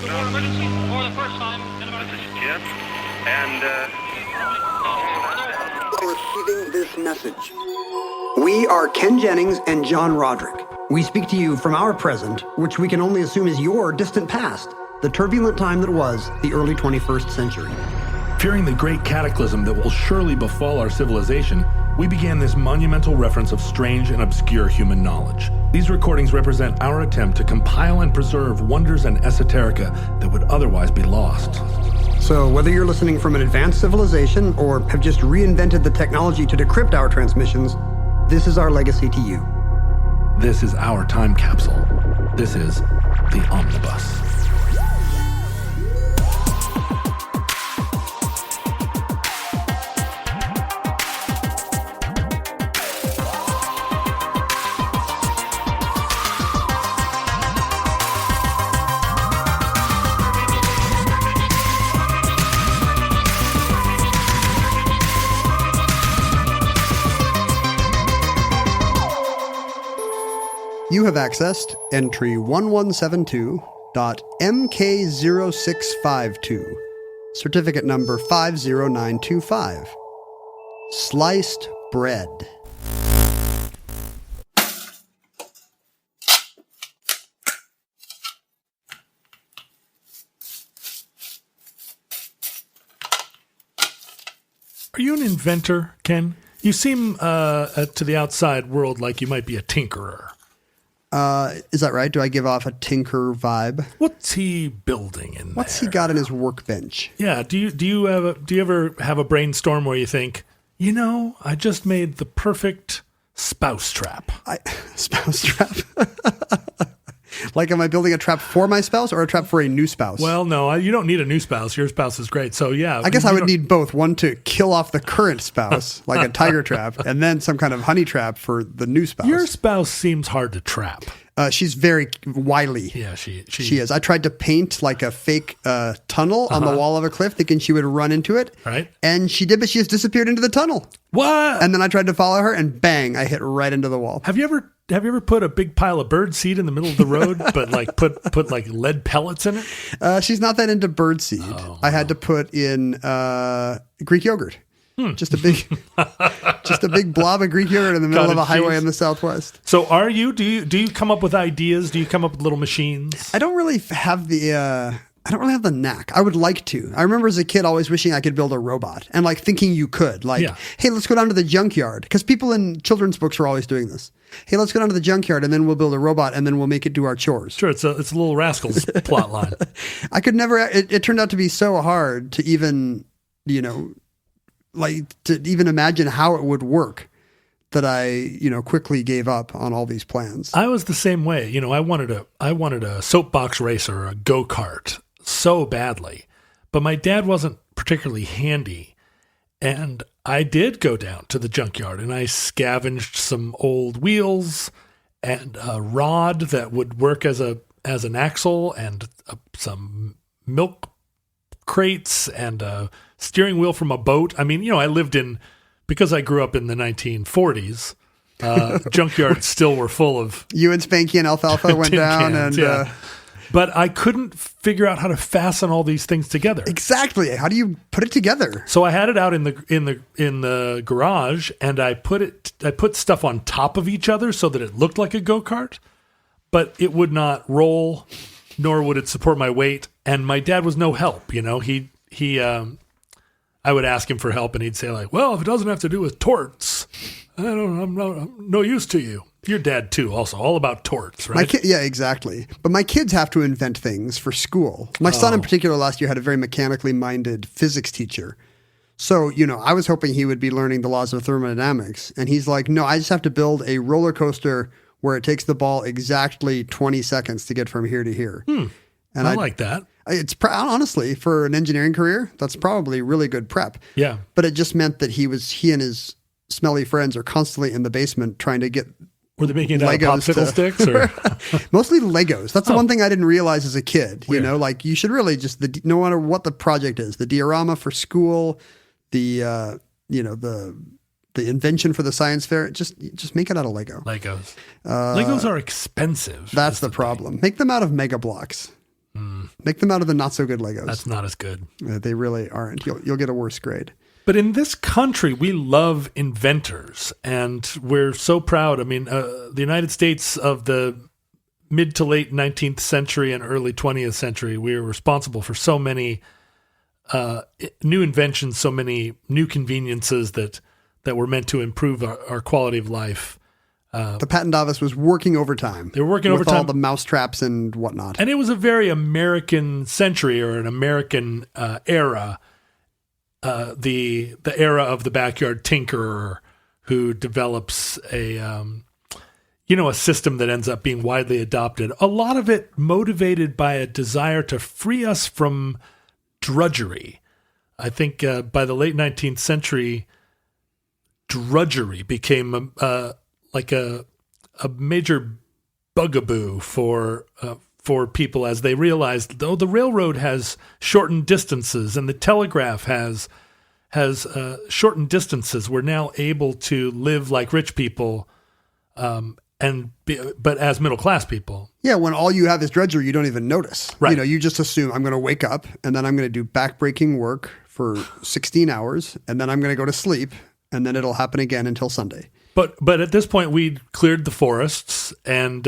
emergency for the first time in about This is Jim, and Receiving this message. We are Ken Jennings and John Roderick. We speak to you from our present, which we can only assume is your distant past, the turbulent time that was the early 21st century. Fearing the great cataclysm that will surely befall our civilization, we began this monumental reference of strange and obscure human knowledge. These recordings represent our attempt to compile and preserve wonders and esoterica that would otherwise be lost. So whether you're listening from an advanced civilization or have just reinvented the technology to decrypt our transmissions, this is our legacy to you. This is our time capsule. This is the Omnibus. You have accessed entry 1172.MK0652, certificate number 50925. Sliced bread. Are you an inventor, Ken? You seem to the outside world like you might be a tinkerer. Is that right? Do I give off a tinker vibe? What's he building in there? What's he got in his workbench? Yeah. Do you ever have a brainstorm where you think, I just made the perfect spouse trap? Spouse trap? Like, am I building a trap for my spouse or a trap for a new spouse? Well, no, you don't need a new spouse. Your spouse is great. So, yeah. I guess I would need both. One to kill off the current spouse, like a tiger trap, and then some kind of honey trap for the new spouse. Your spouse seems hard to trap. She's very wily. Yeah, she is. I tried to paint like a fake tunnel on the wall of a cliff, thinking she would run into it. Right. And she did, but she just disappeared into the tunnel. What? And then I tried to follow her, and bang, I hit right into the wall. Have you ever put a big pile of bird seed in the middle of the road, but like put like lead pellets in it? She's not that into bird seed. Oh, I had to put in Greek yogurt. Just a big blob of Greek yogurt in the middle of a highway in the Southwest. So do you come up with ideas? Do you come up with little machines? I don't really have the knack. I would like to. I remember as a kid always wishing I could build a robot and like thinking you could. Like, hey, let's go down to the junkyard. Because people in children's books were always doing this. Hey, let's go down to the junkyard and then we'll build a robot and then we'll make it do our chores. Sure, it's a Little Rascals plot line. I could never. It turned out to be so hard to even, to even imagine how it would work that I, quickly gave up on all these plans. I was the same way. I wanted a soapbox racer or a go-kart so badly, but my dad wasn't particularly handy. And I did go down to the junkyard and I scavenged some old wheels and a rod that would work as an axle and some milk crates and a steering wheel from a boat. I mean, I lived because I grew up in the 1940s, junkyards still were full of... You and Spanky and Alfalfa went down cans, and... Yeah. But I couldn't figure out how to fasten all these things together. Exactly. How do you put it together? So I had it out in the garage, and I put stuff on top of each other so that it looked like a go-kart, but it would not roll, nor would it support my weight. And my dad was no help. I would ask him for help, and he'd say like, "Well, if it doesn't have to do with torts, I'm no use to you." Your dad too, also all about torts, right? Yeah, exactly. But my kids have to invent things for school. My son in particular last year had a very mechanically minded physics teacher. So, I was hoping he would be learning the laws of thermodynamics. And he's like, no, I just have to build a roller coaster where it takes the ball exactly 20 seconds to get from here to here. And I like that. It's honestly, for an engineering career, that's probably really good prep. Yeah. But it just meant that he and his smelly friends are constantly in the basement trying to get... Were they making it out of popsicle sticks? Or? Mostly Legos. That's the one thing I didn't realize as a kid. Weird. Like you should really just, no matter what the project is, the diorama for school, the invention for the science fair, just make it out of Lego. Legos are expensive. That's the problem. Make them out of Mega Blocks. Make them out of the not so good Legos. That's not as good. They really aren't. You'll get a worse grade. But in this country, we love inventors, and we're so proud. I mean, the United States of the mid to late 19th century and early 20th century, we were responsible for so many new inventions, so many new conveniences that were meant to improve our quality of life. The patent office was working overtime. They were working with overtime. all the mousetraps and whatnot. And it was a very American century, or an American era. The era of the backyard tinkerer who develops a system that ends up being widely adopted. A lot of it motivated by a desire to free us from drudgery. I think by the late 19th century, drudgery became like a major bugaboo for people, as they realized, though the railroad has shortened distances and the telegraph has shortened distances, we're now able to live like rich people, but as middle class people. Yeah, when all you have is drudgery, you don't even notice. Right. You just assume I'm going to wake up and then I'm going to do backbreaking work for 16 hours and then I'm going to go to sleep and then it'll happen again until Sunday. But at this point, we cleared the forests and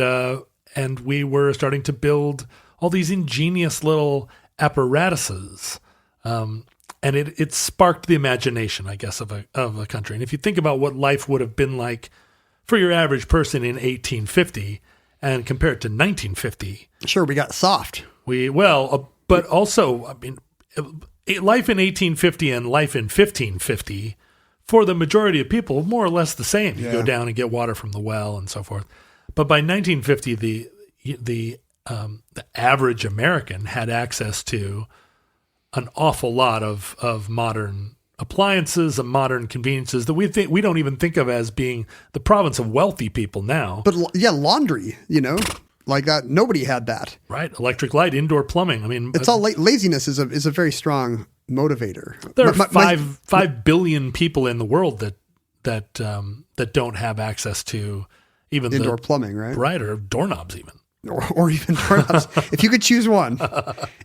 we were starting to build all these ingenious little apparatuses, and it sparked the imagination, I guess, of a country. And if you think about what life would have been like for your average person in 1850 and compare it to 1950, sure, we got soft. But also, I mean, life in 1850 and life in 1550. For the majority of people, more or less the same. You go down and get water from the well and so forth. But by 1950, the average American had access to an awful lot of modern appliances and modern conveniences that we don't even think of as being the province of wealthy people now. But laundry, like that. Nobody had that. Right, electric light, indoor plumbing. I mean, it's all laziness is a very strong motivator. There are 5 billion people in the world that don't have access to even indoor plumbing, right? Right, or doorknobs even. Or even doorknobs. If you could choose one,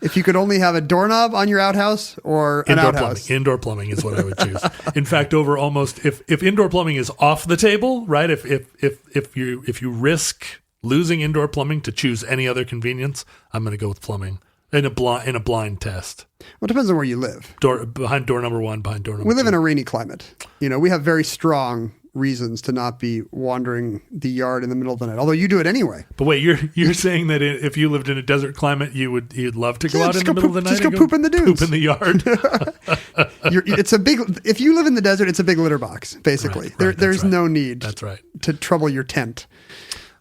if you could only have a doorknob on your outhouse or an outhouse. Indoor plumbing is what I would choose. In fact, over almost if indoor plumbing is off the table, right? If you risk losing indoor plumbing to choose any other convenience, I'm going to go with plumbing. In a blind test. Well, it depends on where you live. Behind door number one, behind door number two. We live in a rainy climate. We have very strong reasons to not be wandering the yard in the middle of the night. Although you do it anyway. But wait, you're saying that if you lived in a desert climate, you'd love to go out in the middle of the night? Just go poop in the dunes. Poop in the yard. If you live in the desert, it's a big litter box, basically. Right, there's no need. That's right. To trouble your tent.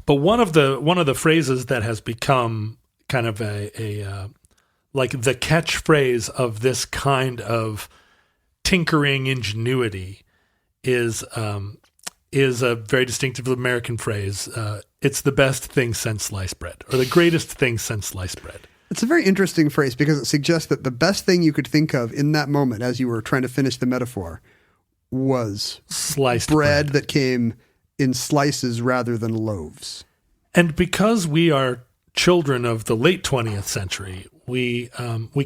But one of the phrases that has become kind of a like the catchphrase of this kind of tinkering ingenuity is a very distinctive American phrase. It's the best thing since sliced bread, or the greatest thing since sliced bread. It's a very interesting phrase because it suggests that the best thing you could think of in that moment, as you were trying to finish the metaphor, was sliced bread that came in slices rather than loaves. And because we are children of the late 20th century, we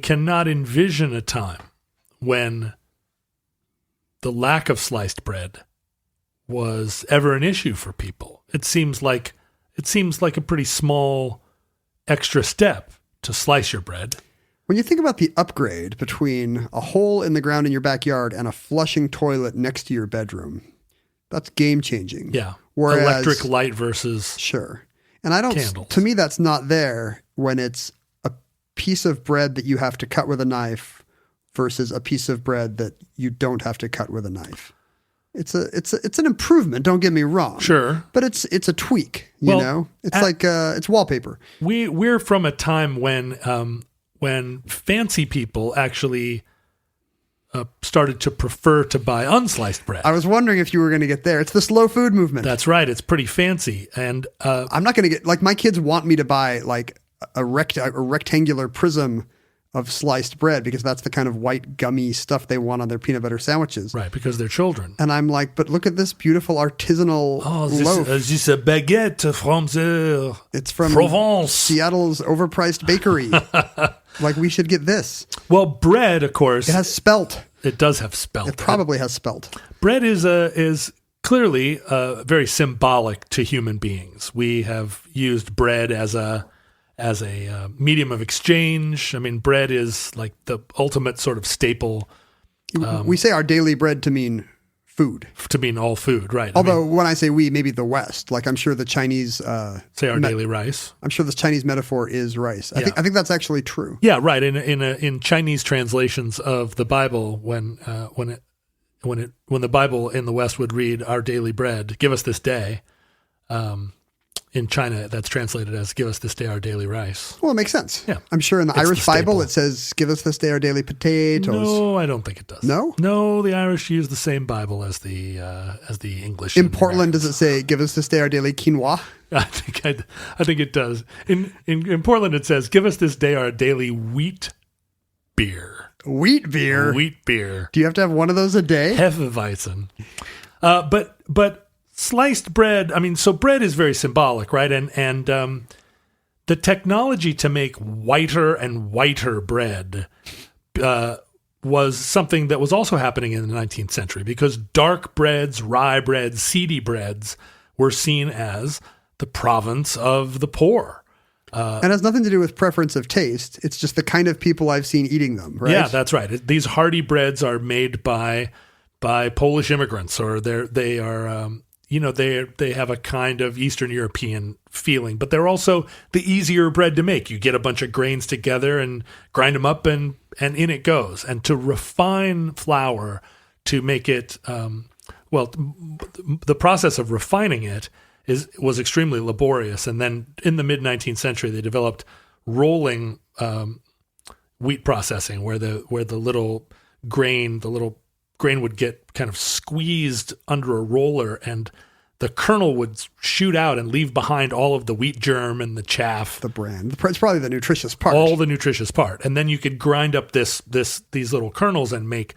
cannot envision a time when the lack of sliced bread was ever an issue for people. It seems like a pretty small extra step to slice your bread. When you think about the upgrade between a hole in the ground in your backyard and a flushing toilet next to your bedroom, that's game changing. Yeah. Whereas, electric light versus sure. And candles. To me, that's not there when it's a piece of bread that you have to cut with a knife versus a piece of bread that you don't have to cut with a knife. It's an improvement. Don't get me wrong. Sure. But it's a tweak, it's wallpaper. We're from a time when fancy people actually started to prefer to buy unsliced bread. I was wondering if you were going to get there. It's the slow food movement. That's right. It's pretty fancy. And I'm not going to get, like, my kids want me to buy like a rectangular prism of sliced bread because that's the kind of white gummy stuff they want on their peanut butter sandwiches. Right, because they're children. And I'm like, but look at this beautiful artisanal loaf. This is a baguette from the It's from Provence. Seattle's overpriced bakery. Like, we should get this. Well, bread, of course. It has spelt. It does have spelt. It probably has spelt. Bread is clearly very symbolic to human beings. We have used bread as a medium of exchange. I mean, bread is like the ultimate sort of staple. We say our daily bread to mean food. To mean all food, right. Although when I say we, maybe the West, like I'm sure the Chinese... say our daily rice. I'm sure the Chinese metaphor is rice. I think that's actually true. Yeah, right. In Chinese translations of the Bible, when the Bible in the West would read "Our daily bread, give us this day," in China that's translated as "Give us this day our daily rice." Well, it makes sense. Yeah, I'm sure in the Irish the Bible staple. it says, "Give us this day our daily potatoes." No, I don't think it does. No? No, the Irish use the same Bible as the English. In and the Portland, does it Americans. say, "Give us this day our daily quinoa"? I think it does. In Portland, it says, "Give us this day our daily wheat beer." Wheat beer. Wheat beer. Do you have to have one of those a day? Hefeweizen. But sliced bread, I mean, so bread is very symbolic, right? And the technology to make whiter and whiter bread was something that was also happening in the 19th century because dark breads, rye breads, seedy breads were seen as the province of the poor. And it has nothing to do with preference of taste. It's just the kind of people I've seen eating them, right? Yeah, that's right. These hearty breads are made by Polish immigrants, or they have a kind of Eastern European feeling, but they're also the easier bread to make. You get a bunch of grains together and grind them up, and in it goes. And to refine flour to make it, the process of refining it was extremely laborious. And then in the mid-19th century, they developed rolling wheat processing, where the little grain would get kind of squeezed under a roller, and the kernel would shoot out and leave behind all of the wheat germ and the chaff. The bran. It's probably the nutritious part. All the nutritious part. And then you could grind up these little kernels and make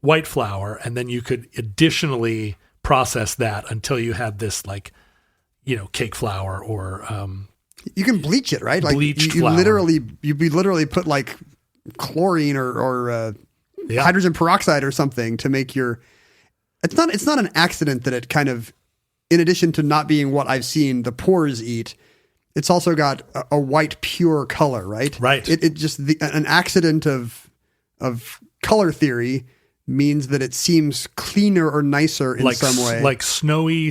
white flour, and then you could additionally process that until you had this cake flour or you can bleach it, right? Like bleached you flour. literally put like chlorine or hydrogen peroxide or something to make your. It's not an accident that it kind of, in addition to not being what I've seen the poors eat, it's also got a white pure color, right? Right. It just an accident of color theory means that it seems cleaner or nicer in some way. Like snowy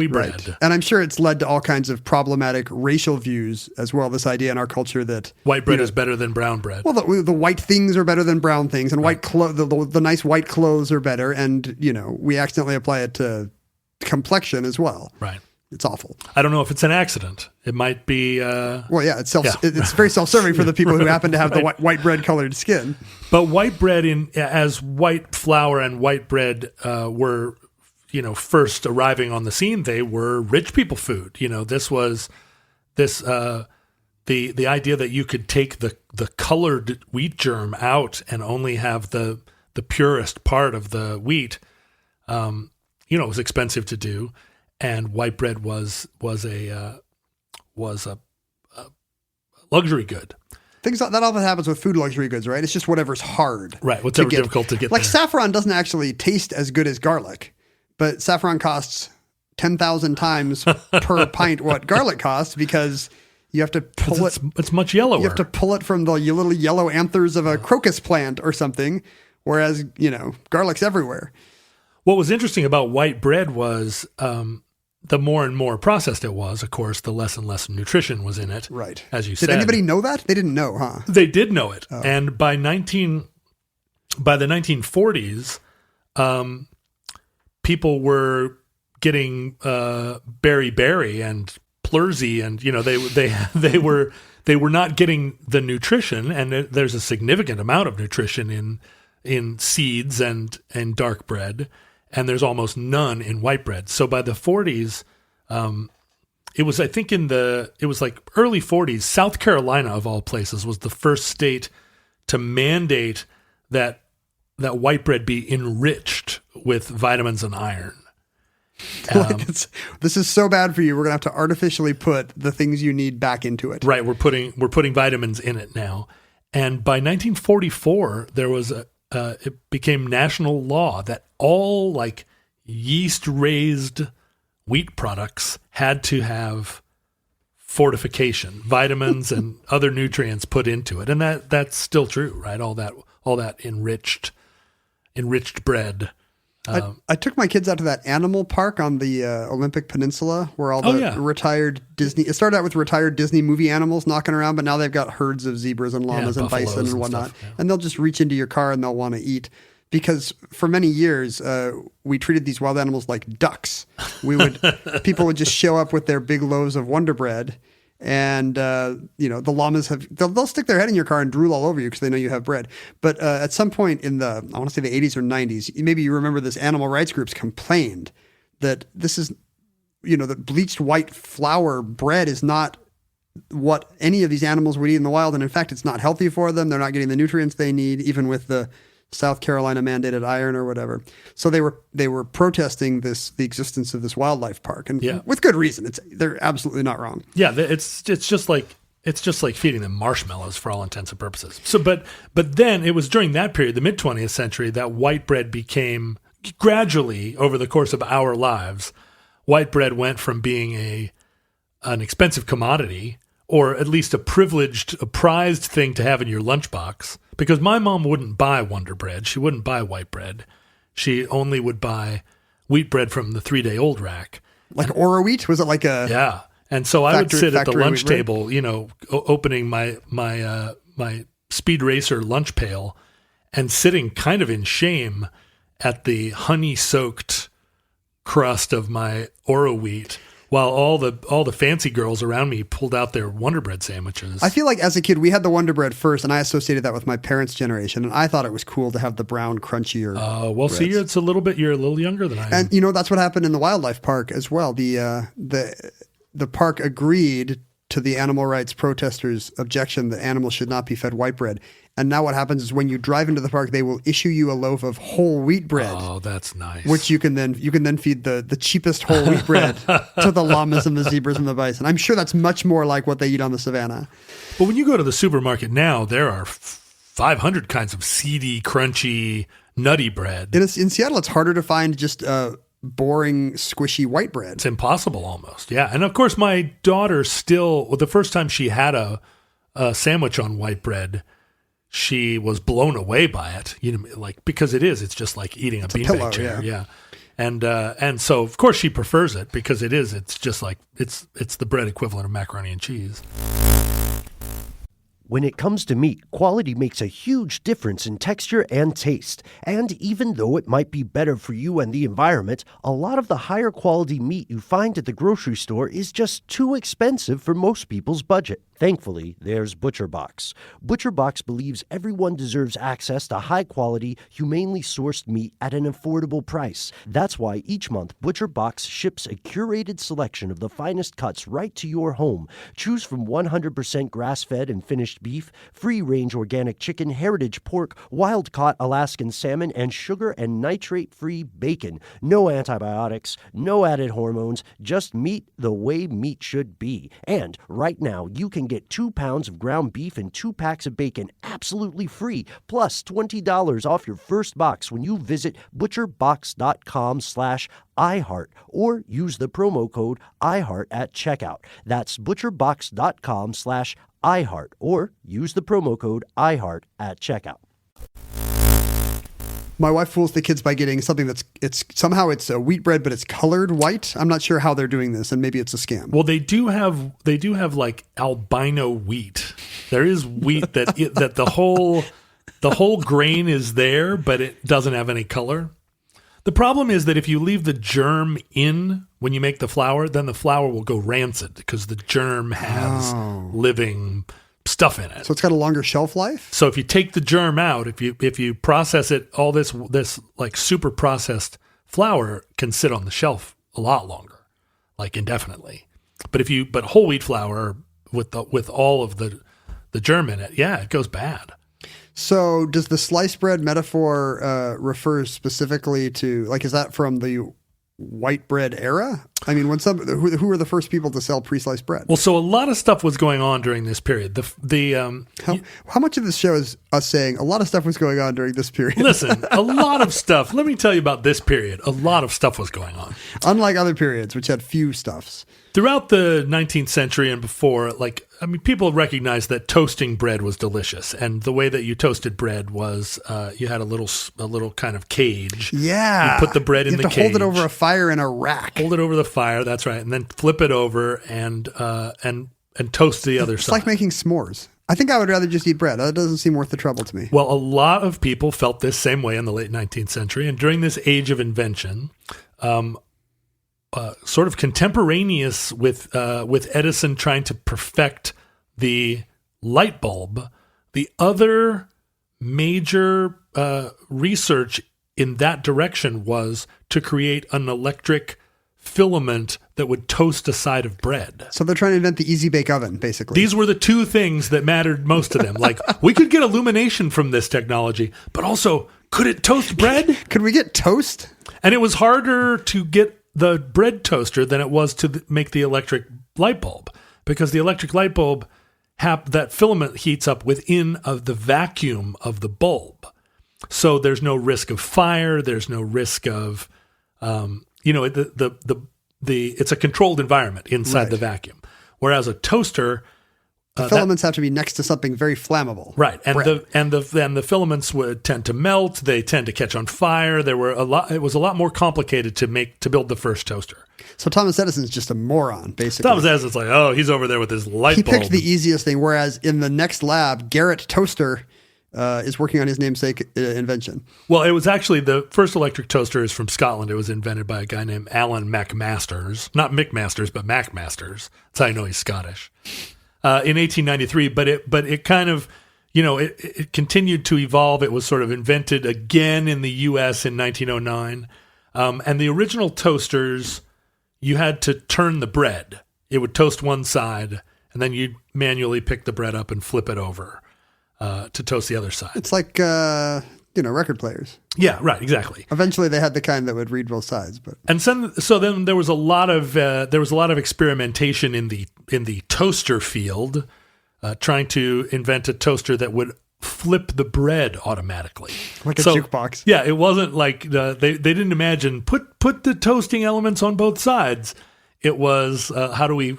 bread. Right. And I'm sure it's led to all kinds of problematic racial views as well, this idea in our culture that White bread is better than brown bread. well, the white things are better than brown things, and white the nice white clothes are better, and we accidentally apply it to complexion as well. Right. It's awful. I don't know if it's an accident. It might be. Well, yeah, it's very self-serving for the people who happen to have the white bread colored skin. But white bread, as white flour and white bread were, first arriving on the scene, they were rich people food. This was the idea that you could take the colored wheat germ out and only have the purest part of the wheat. It was expensive to do. And white bread was a luxury good. Things that often happens with food luxury goods, right? It's just whatever's hard. Right, whatever difficult to get. Like there. saffron doesn't actually taste as good as garlic, but saffron costs 10,000 times per pint what garlic costs because you have to pull it. It's much yellower. You have to pull it from the little yellow anthers of a crocus plant or something, whereas, garlic's everywhere. What was interesting about white bread was the more and more processed it was, of course, the less and less nutrition was in it. Right. As you said. Did anybody know that? They didn't know, huh? They did know it. Oh. And by the 1940s, people were getting berry and Plurzy, and they were not getting the nutrition, and there's a significant amount of nutrition in seeds and dark bread. And there's almost none in white bread. So by the 40s, it was like early 40s, South Carolina of all places was the first state to mandate that white bread be enriched with vitamins and iron. This is so bad for you. We're gonna have to artificially put the things you need back into it. Right, we're putting vitamins in it now. And by 1944, there was it became national law that all like yeast raised wheat products had to have fortification, vitamins and other nutrients put into it. And that's still true, right? All that enriched bread. I took my kids out to that animal park on the Olympic Peninsula where all the retired Disney, it started out with retired Disney movie animals knocking around, but now they've got herds of zebras and llamas and bison and whatnot. Stuff, yeah. And they'll just reach into your car and they'll want to eat. Because for many years, we treated these wild animals like ducks. People would just show up with their big loaves of Wonder Bread. And, the llamas they'll stick their head in your car and drool all over you because they know you have bread. But at some point in I want to say the 80s or 90s, maybe you remember this, animal rights groups complained that this is, that bleached white flour bread is not what any of these animals would eat in the wild. And in fact, it's not healthy for them. They're not getting the nutrients they need, even with the South Carolina mandated iron or whatever. So they were protesting the existence of this wildlife park, and with good reason. They're absolutely not wrong. Yeah, it's just like feeding them marshmallows for all intents and purposes. So, but then it was during that period, the mid 20th century, that white bread became gradually over the course of our lives. White bread went from being an expensive commodity, or at least a prized thing to have in your lunchbox. Because my mom wouldn't buy Wonder Bread. She wouldn't buy white bread. She only would buy wheat bread from the 3-day-old rack. Like Oro wheat? Was it like a... Yeah. And so I would sit at the lunch table, opening my Speed Racer lunch pail and sitting kind of in shame at the honey-soaked crust of my Oro wheat, while all the fancy girls around me pulled out their Wonder Bread sandwiches. I feel like as a kid, we had the Wonder Bread first, and I associated that with my parents' generation, and I thought it was cool to have the brown, crunchier breads. See, you're a little younger than I am. And, that's what happened in the wildlife park as well. The park agreed to the animal rights protesters' objection that animals should not be fed white bread. And now what happens is when you drive into the park, they will issue you a loaf of whole wheat bread. Oh, that's nice. Which you can then feed the cheapest whole wheat bread to the llamas and the zebras and the bison. I'm sure that's much more like what they eat on the savannah. But when you go to the supermarket now, there are 500 kinds of seedy, crunchy, nutty bread. In Seattle, it's harder to find just boring, squishy white bread. It's impossible almost. Yeah. And of course, my daughter the first time she had a sandwich on white bread, she was blown away by it, because it's just like eating a beanbag chair. Yeah. And so of course she prefers it because it's just like, it's the bread equivalent of macaroni and cheese. When it comes to meat, quality makes a huge difference in texture and taste. And even though it might be better for you and the environment, a lot of the higher quality meat you find at the grocery store is just too expensive for most people's budget. Thankfully, there's ButcherBox. ButcherBox believes everyone deserves access to high-quality, humanely sourced meat at an affordable price. That's why each month, ButcherBox ships a curated selection of the finest cuts right to your home. Choose from 100% grass-fed and finished beef, free-range organic chicken, heritage pork, wild-caught Alaskan salmon, and sugar and nitrate-free bacon. No antibiotics, no added hormones, just meat the way meat should be. And right now, you can get 2 pounds of ground beef and 2 packs of bacon absolutely free, plus $20 off your first box when you visit butcherbox.com/iHeart or use the promo code iHeart at checkout. That's butcherbox.com/iHeart or use the promo code iHeart at checkout. My wife fools the kids by getting something it's somehow a wheat bread, but it's colored white. I'm not sure how they're doing this, and maybe it's a scam. Well, they do have like albino wheat. There is wheat that the whole grain is there, but it doesn't have any color. The problem is that if you leave the germ in when you make the flour, then the flour will go rancid because the germ has living stuff in it. So it's got a longer shelf life? So if you take the germ out, if you process it, all this like super processed flour can sit on the shelf a lot longer, like indefinitely. But whole wheat flour with all of the germ in it, it goes bad. So does the sliced bread metaphor refer specifically to, like, is that from the white bread era? I mean, who were the first people to sell pre-sliced bread? Well, so a lot of stuff was going on during this period. How much of this show is us saying a lot of stuff was going on during this period? Listen, a lot of stuff. Let me tell you about this period. A lot of stuff was going on. Unlike other periods, which had few stuffs. Throughout the 19th century and before, people recognized that toasting bread was delicious, and the way that you toasted bread was you had a little kind of cage. Yeah, you put the bread in the cage. You have to hold it over a fire in a rack. Hold it over the fire. That's right, and then flip it over and toast the other side. It's like making s'mores. I think I would rather just eat bread. That doesn't seem worth the trouble to me. Well, a lot of people felt this same way in the late 19th century, and during this age of invention. Sort of contemporaneous with Edison trying to perfect the light bulb, the other major research in that direction was to create an electric filament that would toast a side of bread. So they're trying to invent the easy bake oven, basically. These were the two things that mattered most to them. Like, we could get illumination from this technology, but also, could it toast bread? Could we get toast? And it was harder to get the bread toaster than it was to make the electric light bulb, because the electric light bulb, that filament heats up within the vacuum of the bulb. So there's no risk of fire. There's no risk of, it's a controlled environment inside the vacuum. Whereas a toaster, the filaments have to be next to something very flammable. Right. And the filaments would tend to melt. They tend to catch on fire. It was a lot more complicated to build the first toaster. So Thomas Edison's just a moron, basically. Thomas Edison's like, oh, he's over there with his light bulb. He picked the easiest thing, whereas in the next lab, Garrett Toaster is working on his namesake invention. Well, it was actually the first electric toaster is from Scotland. It was invented by a guy named Alan MacMasters. Not McMasters, but MacMasters. That's how I know he's Scottish. In 1893, but it kind of, it continued to evolve. It was sort of invented again in the U.S. in 1909. And the original toasters, you had to turn the bread. It would toast one side, and then you'd manually pick the bread up and flip it over to toast the other side. It's like, record players. Yeah, right, exactly. Eventually, they had the kind that would read both sides, but so then there was a lot of experimentation in the toaster field, trying to invent a toaster that would flip the bread automatically, like a jukebox. Yeah, it wasn't like they didn't imagine put the toasting elements on both sides. It was how do we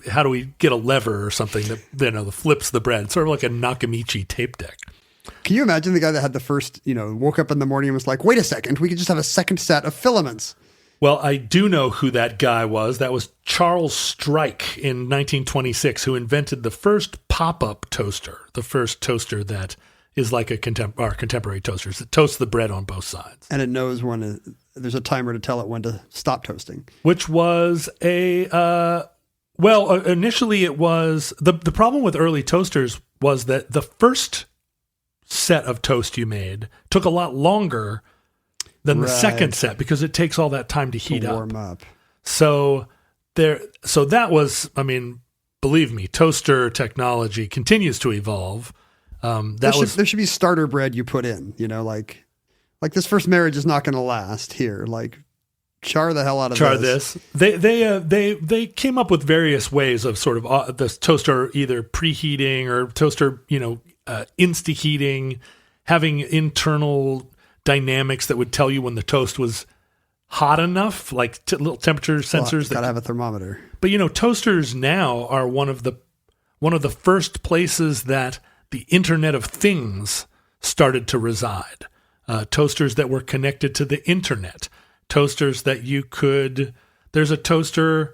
get a lever or something that flips the bread, sort of like a Nakamichi tape deck. Can you imagine the guy that had the first, woke up in the morning and was like, wait a second, we could just have a second set of filaments? Well, I do know who that guy was. That was Charles Strike in 1926, who invented the first pop-up toaster, the first toaster that is like our contemporary toasters. It toasts the bread on both sides. And it knows when there's a timer to tell it when to stop toasting. Which was initially it was, the problem with early toasters was that the first set of toast you made took a lot longer than the second set because it takes all that time to heat warm up. So that was, believe me, toaster technology continues to evolve. There should be starter bread you put in, like this first marriage is not going to last here. Like char the hell out of this. They came up with various ways of sort of the toaster either preheating or toaster, insta-heating, having internal dynamics that would tell you when the toast was hot enough, like little temperature sensors. Gotta have a thermometer. But toasters now are one of the first places that the Internet of Things started to reside. Toasters that were connected to the internet. Toasters that there's a toaster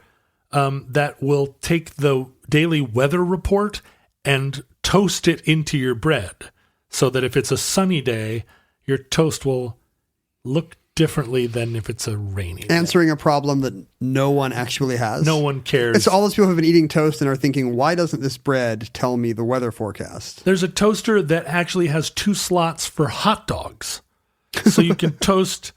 that will take the daily weather report and toast it into your bread so that if it's a sunny day, your toast will look differently than if it's a rainy day. Answering a problem that no one actually has. No one cares. It's all those people who have been eating toast and are thinking, why doesn't this bread tell me the weather forecast? There's a toaster that actually has 2 slots for hot dogs. So you can toast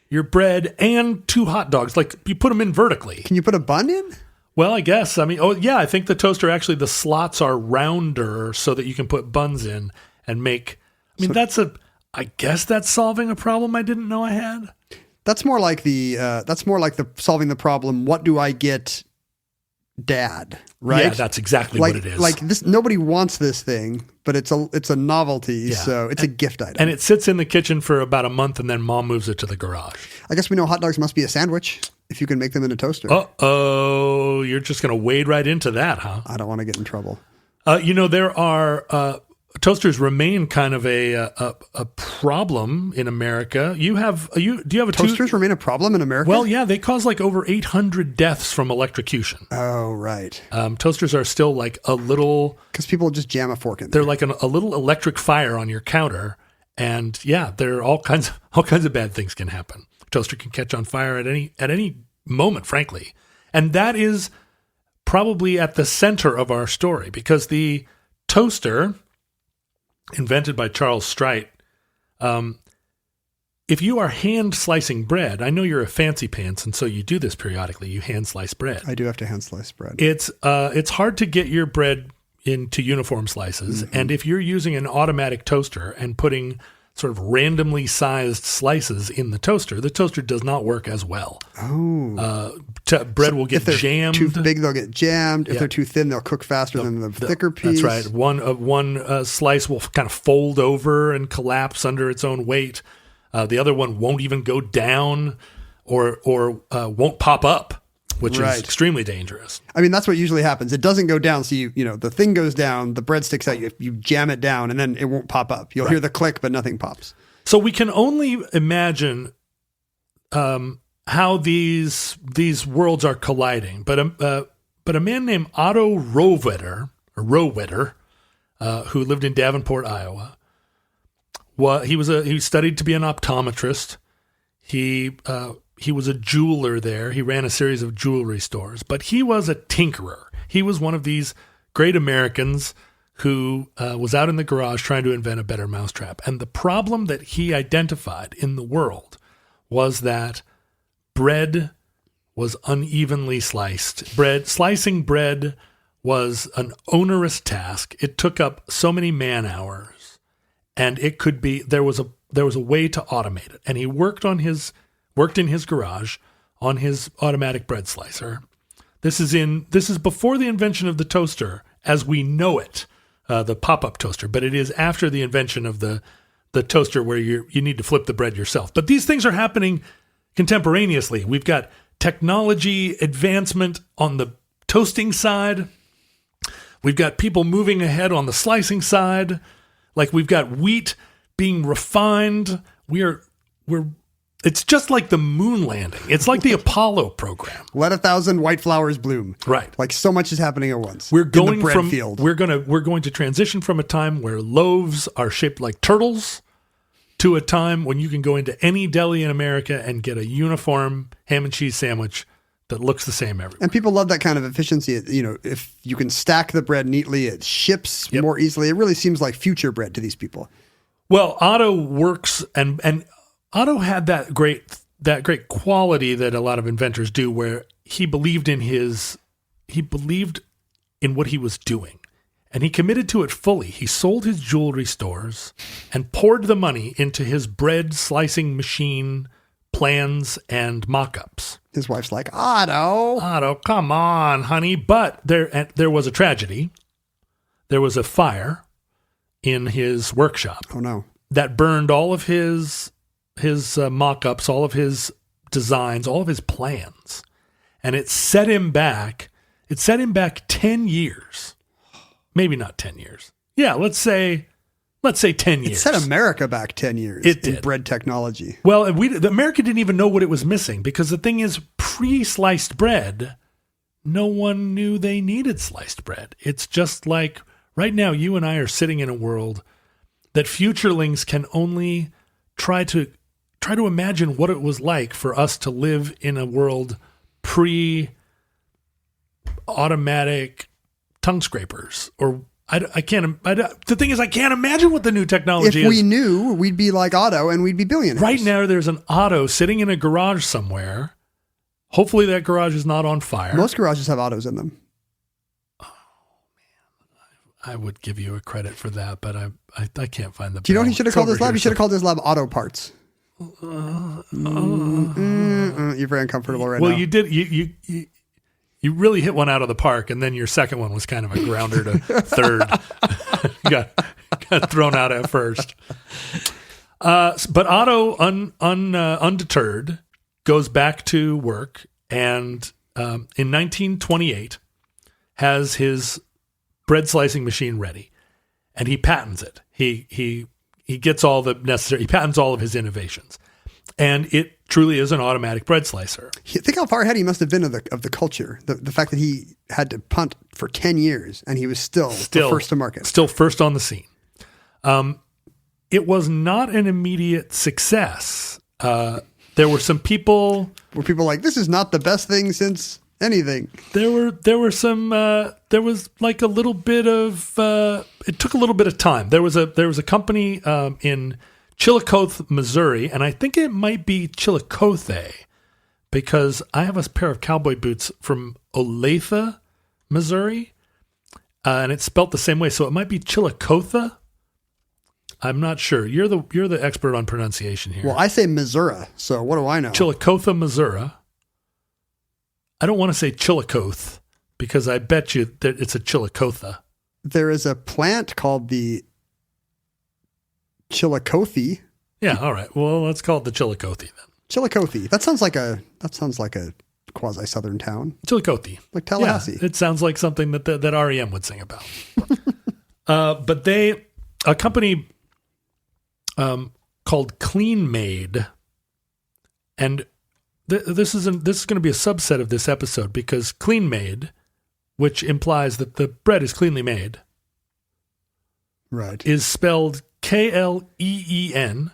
your bread and 2 hot dogs. Like you put them in vertically. Can you put a bun in? Well, I guess. I think the toaster actually, the slots are rounder so that you can put buns in and make I mean, I guess that's solving a problem I didn't know I had. That's more like the solving the problem. What do I get, Dad? Right? Yeah, that's exactly what it is. Like this, nobody wants this thing, but it's a novelty, so it's a gift item. And it sits in the kitchen for about a month, and then Mom moves it to the garage. I guess we know hot dogs must be a sandwich if you can make them in a toaster. Uh-oh, you're just going to wade right into that, huh? I don't want to get in trouble. There are toasters remain kind of a problem in America. Do you have a Toasters remain a problem in America? Well, yeah, they cause like over 800 deaths from electrocution. Oh, right. Toasters are still like a little, because people just jam a fork in there. they're like a little electric fire on your counter, and yeah, there are all kinds of bad things can happen. Toaster can catch on fire at any moment, frankly, and that is probably at the center of our story, because the toaster, invented by Charles Strite, if you are hand slicing bread, I know you're a fancy pants, and so you do this periodically. You hand slice bread. I do have to hand slice bread. It's hard to get your bread into uniform slices, and if you're using an automatic toaster and putting sort of randomly sized slices in the toaster does not work as well. Oh. Bread will get jammed. If they're too big, they'll get jammed. If they're too thin, they'll cook faster than the thicker piece. That's right. One slice will kind of fold over and collapse under its own weight. The other one won't even go down or won't pop up, which is extremely dangerous. I mean, that's what usually happens. It doesn't go down. So the thing goes down, the bread sticks out, you jam it down, and then it won't pop up. You'll hear the click, but nothing pops. So we can only imagine how these worlds are colliding. But a man named Otto Rohwedder, who lived in Davenport, Iowa, he studied to be an optometrist. He was a jeweler there. He ran a series of jewelry stores, but he was a tinkerer. He was one of these great Americans who was out in the garage trying to invent a better mousetrap. And the problem that he identified in the world was that bread was unevenly sliced. Slicing bread was an onerous task. It took up so many man hours, and there was a way to automate it. And he worked in his garage on his automatic bread slicer. This is before the invention of the toaster as we know it, the pop-up toaster, but it is after the invention of the toaster where you need to flip the bread yourself. But these things are happening contemporaneously. We've got technology advancement on the toasting side. We've got people moving ahead on the slicing side. Like we've got wheat being refined. It's just like the moon landing. It's like the Apollo program. Let 1,000 white flowers bloom. Right. Like so much is happening at once. We're going in the bread field. We're going to transition from a time where loaves are shaped like turtles to a time when you can go into any deli in America and get a uniform ham and cheese sandwich that looks the same everywhere. And people love that kind of efficiency. If you can stack the bread neatly, it ships more easily. It really seems like future bread to these people. Well, Otto works and Otto had that great quality that a lot of inventors do, where he believed in what he was doing, and he committed to it fully. He sold his jewelry stores and poured the money into his bread slicing machine plans and mock-ups. His wife's like, Otto, come on, honey. But there was a tragedy. There was a fire in his workshop. Oh no! That burned all of his mock-ups, all of his designs, all of his plans. And it set him back 10 years. Maybe not 10 years. Yeah, let's say 10 years. It set America back 10 years in bread technology. Well, America didn't even know what it was missing, because the thing is, pre-sliced bread, no one knew they needed sliced bread. It's just like right now you and I are sitting in a world that futurelings can only try to imagine what it was like for us to live in a world pre-automatic tongue scrapers. Or the thing is, I can't imagine what the new technology is. If we knew, we'd be like Otto and we'd be billionaires. Right now, there's an Otto sitting in a garage somewhere. Hopefully that garage is not on fire. Most garages have Ottos in them. I would give you a credit for that, but I can't find the. Do you know what he should have called his lab? Here, He should have called his lab Auto Parts. You're very uncomfortable right now. Well, you did. You really hit one out of the park, and then your second one was kind of a grounder to third. got thrown out at first. But Otto, undeterred, goes back to work, and in 1928 has his bread slicing machine ready, and he patents it. He gets all the necessary. He patents all of his innovations, and it truly is an automatic bread slicer. Think how far ahead he must have been of the culture. The fact that he had to punt for 10 years and he was still the first to market. Still first on the scene. It was not an immediate success. There were some people... Were people like, this is not the best thing since anything? There was like a little bit of... it took a little bit of time. There was a company in Chillicothe, Missouri, and I think it might be Chillicothe because I have a pair of cowboy boots from Olathe, Missouri, and it's spelt the same way, so it might be Chillicothe. I'm not sure. You're the expert on pronunciation here. Well, I say Missouri, so what do I know? Chillicothe, Missouri. I don't want to say Chillicothe because I bet you that it's a Chillicothe. There is a plant called the Chillicothe. Yeah, all right. Well, let's call it the Chillicothe then. Chillicothe. That sounds like a quasi southern town. Chillicothe. Like Tallahassee. Yeah, it sounds like something that REM would sing about. But a company called Clean Made, and this is going to be a subset of this episode because Clean Made, which implies that the bread is cleanly made, right, is spelled KLEENMAID.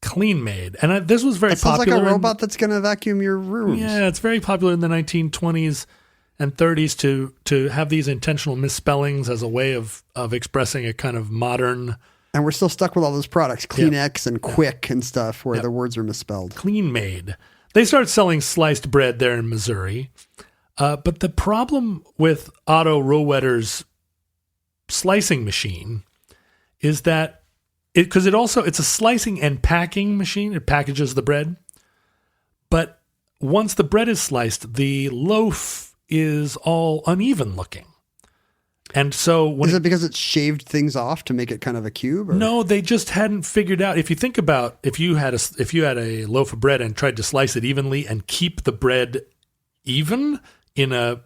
Clean Made. And this was very that sounds popular. Sounds like a robot that's going to vacuum your rooms. Yeah, it's very popular in the 1920s and 30s to have these intentional misspellings as a way of expressing a kind of modern... And we're still stuck with all those products, Kleenex and Quick and stuff, where the words are misspelled. Clean Made. They started selling sliced bread there in Missouri. But the problem with Otto Rohwedder's slicing machine is that it's a slicing and packing machine. It packages the bread. But once the bread is sliced, the loaf is all uneven looking. And so is it because it shaved things off to make it kind of a cube? Or? No, they just hadn't figured out. If you think about if you had a loaf of bread and tried to slice it evenly and keep the bread even in a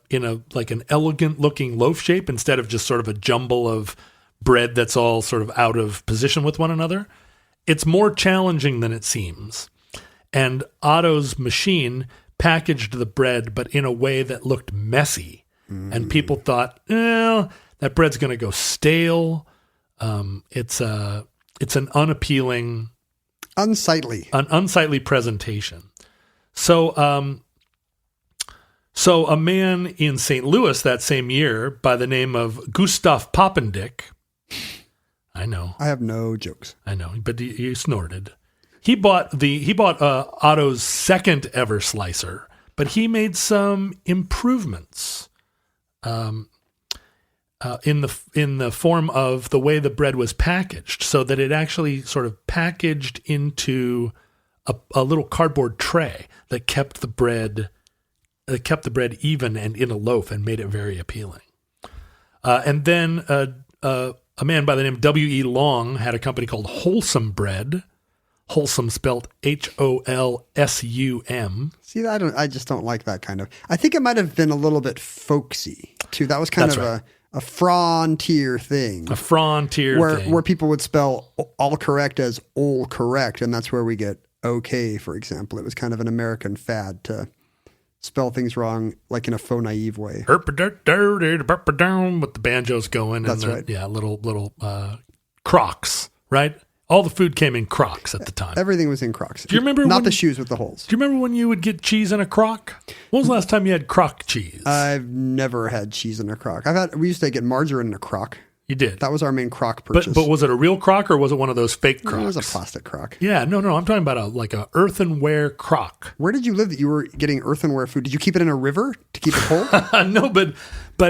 like an elegant looking loaf shape instead of just sort of a jumble of bread that's all sort of out of position with one another, it's more challenging than it seems. And Otto's machine packaged the bread, but in a way that looked messy. And people thought, that bread's going to go stale. It's an unappealing, unsightly presentation. So a man in St. Louis that same year by the name of Gustav Poppendick, I know, I have no jokes. I know, but he snorted. He bought Otto's second ever slicer, but he made some improvements. In the form of the way the bread was packaged, so that it actually sort of packaged into a little cardboard tray that kept the bread even and in a loaf and made it very appealing. And then a man by the name of W.E. Long had a company called Wholesome Bread. Wholesome spelled HOLSUM. See, I just don't like that kind of. I think it might have been a little bit folksy too. That was kind of a frontier thing. A frontier thing. Where people would spell all correct as all correct, and that's where we get okay, for example. It was kind of an American fad to spell things wrong, like in a faux naive way. With the banjos going. That's right. Yeah, little Crocs, right? All the food came in Crocs at the time. Everything was in Crocs. Do you remember Not the shoes with the holes. Do you remember when you would get cheese in a Croc? When was the last time you had Croc cheese? I've never had cheese in a Croc. We used to get margarine in a Croc. You did. That was our main crock purchase. But was it a real crock or was it one of those fake crocks? It was a plastic crock. Yeah, no. I'm talking about a earthenware crock. Where did you live that you were getting earthenware food? Did you keep it in a river to keep it cold? No, but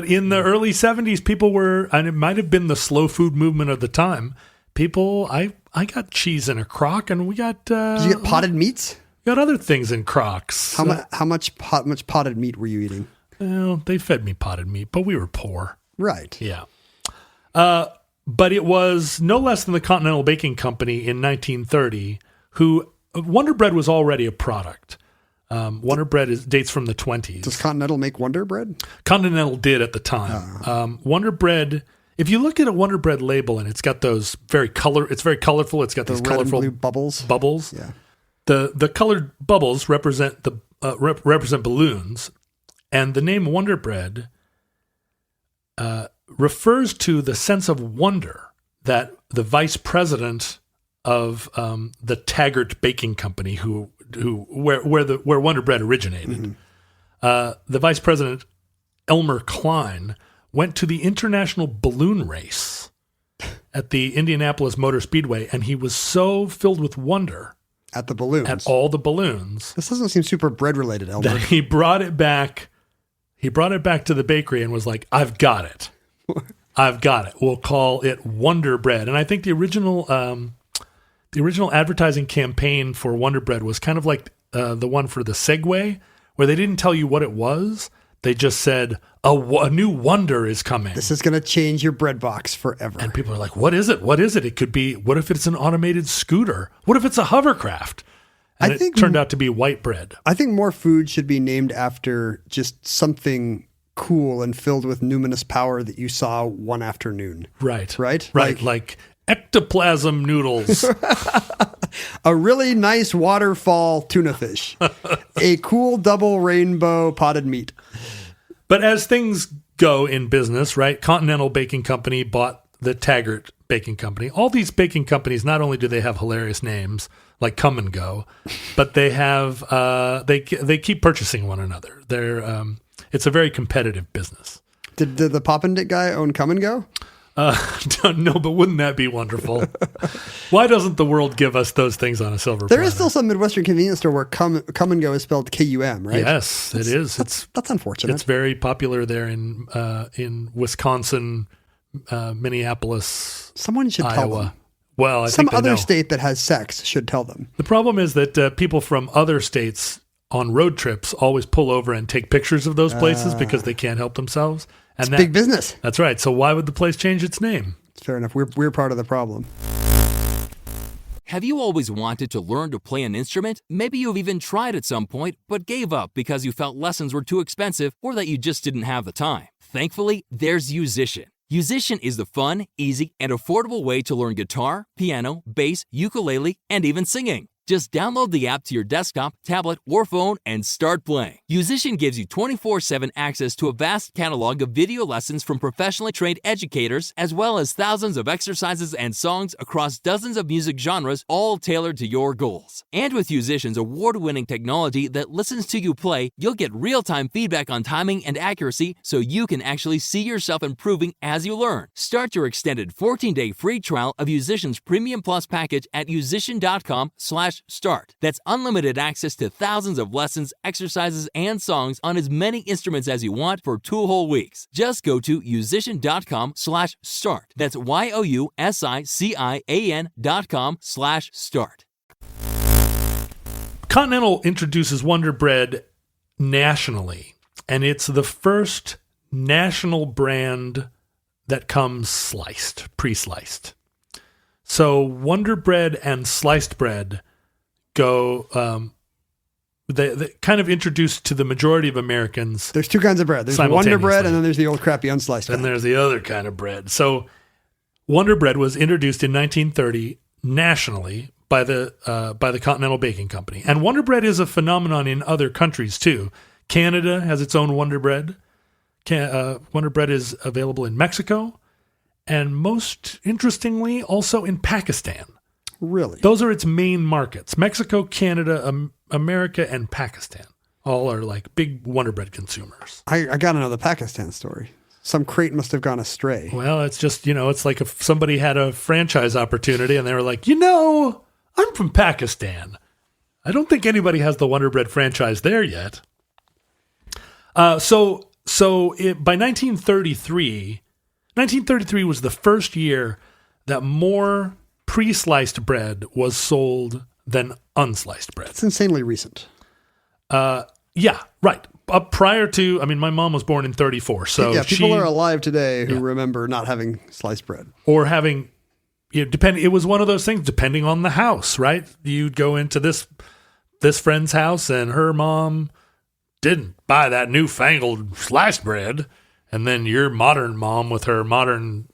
in the early 70s, people were, and it might have been the slow food movement of the time. People, I got cheese in a crock, and we got. Did you get potted meats? Got other things in crocks. How much potted meat were you eating? Well, they fed me potted meat, but we were poor. Right. Yeah. But it was no less than the Continental Baking Company in 1930 who Wonder Bread was already a product. Wonder Bread dates from the 20s. Does Continental make Wonder Bread? Continental did at the time. Wonder Bread, if you look at a Wonder Bread label and it's got those it's very colorful. It's got these colorful blue bubbles. Bubbles. Yeah. The colored bubbles represent represent balloons, and the name Wonder Bread refers to the sense of wonder that the vice president of the Taggart Baking Company, where Wonder Bread originated, the vice president Elmer Klein went to the international balloon race at the Indianapolis Motor Speedway, and he was so filled with wonder at the balloons, at all the balloons. This doesn't seem super bread related, Elmer. That he brought it back. He brought it back to the bakery and was like, "I've got it. I've got it. We'll call it Wonder Bread." And I think the original advertising campaign for Wonder Bread was kind of like the one for the Segway, where they didn't tell you what it was. They just said, a new wonder is coming. This is going to change your bread box forever. And people are like, what is it? What is it? It could be, what if it's an automated scooter? What if it's a hovercraft? And it turned out to be white bread. I think more food should be named after just something cool and filled with numinous power that you saw one afternoon. Right. Right? Like ectoplasm noodles. A really nice waterfall tuna fish. A cool double rainbow potted meat. But as things go in business, right? Continental Baking Company bought the Taggart Baking Company. All these baking companies, not only do they have hilarious names like Come and Go, but they have they keep purchasing one another. It's a very competitive business. Did the Poppendit guy own Come and Go? No, but wouldn't that be wonderful? Why doesn't the world give us those things on a silver platter? There is still some Midwestern convenience store where Come and Go is spelled K-U-M, right? Yes, it is. That's unfortunate. It's very popular there in Wisconsin, Minneapolis, Someone should Iowa. tell them. Well, I some think other know. state that has sex should tell them. The problem is that people from other states on road trips always pull over and take pictures of those places because they can't help themselves. And It's big business. That's right. So why would the place change its name? Fair enough. We're part of the problem. Have you always wanted to learn to play an instrument? Maybe you've even tried at some point, but gave up because you felt lessons were too expensive or that you just didn't have the time. Thankfully, there's Musician. Musician is the fun, easy, and affordable way to learn guitar, piano, bass, ukulele, and even singing. Just download the app to your desktop, tablet, or phone and start playing. Musician gives you 24/7 access to a vast catalog of video lessons from professionally trained educators, as well as thousands of exercises and songs across dozens of music genres, all tailored to your goals. And with Musician's award-winning technology that listens to you play, you'll get real-time feedback on timing and accuracy so you can actually see yourself improving as you learn. Start your extended 14-day free trial of Musician's Premium Plus package at musician.com/start. That's unlimited access to thousands of lessons, exercises, and songs on as many instruments as you want for 2 whole weeks. Just go to musician.com/start. That's YOUSICIAN.com/start. Continental introduces Wonder Bread nationally, and it's the first national brand that comes sliced, pre-sliced. So Wonder Bread and sliced bread go, they kind of introduced to the majority of Americans. There's two kinds of bread. There's Wonder Bread, and then there's the old crappy unsliced bread. And there's the other kind of bread. So Wonder Bread was introduced in 1930 nationally by the Continental Baking Company. And Wonder Bread is a phenomenon in other countries too. Canada has its own Wonder Bread. Wonder Bread is available in Mexico, and most interestingly, also in Pakistan. Really? Those are its main markets. Mexico, Canada, America, and Pakistan all are like big Wonder Bread consumers. I got to know the Pakistan story. Some crate must have gone astray. Well, it's just, it's like if somebody had a franchise opportunity and they were like, I'm from Pakistan. I don't think anybody has the Wonder Bread franchise there yet. By 1933 was the first year that more pre-sliced bread was sold than unsliced bread. It's insanely recent. Yeah, right. Prior to, my mom was born in 34, so yeah, people are alive today who remember not having sliced bread. Or having, it was one of those things, depending on the house, right? You'd go into this friend's house and her mom didn't buy that newfangled sliced bread, and then your modern mom with her modern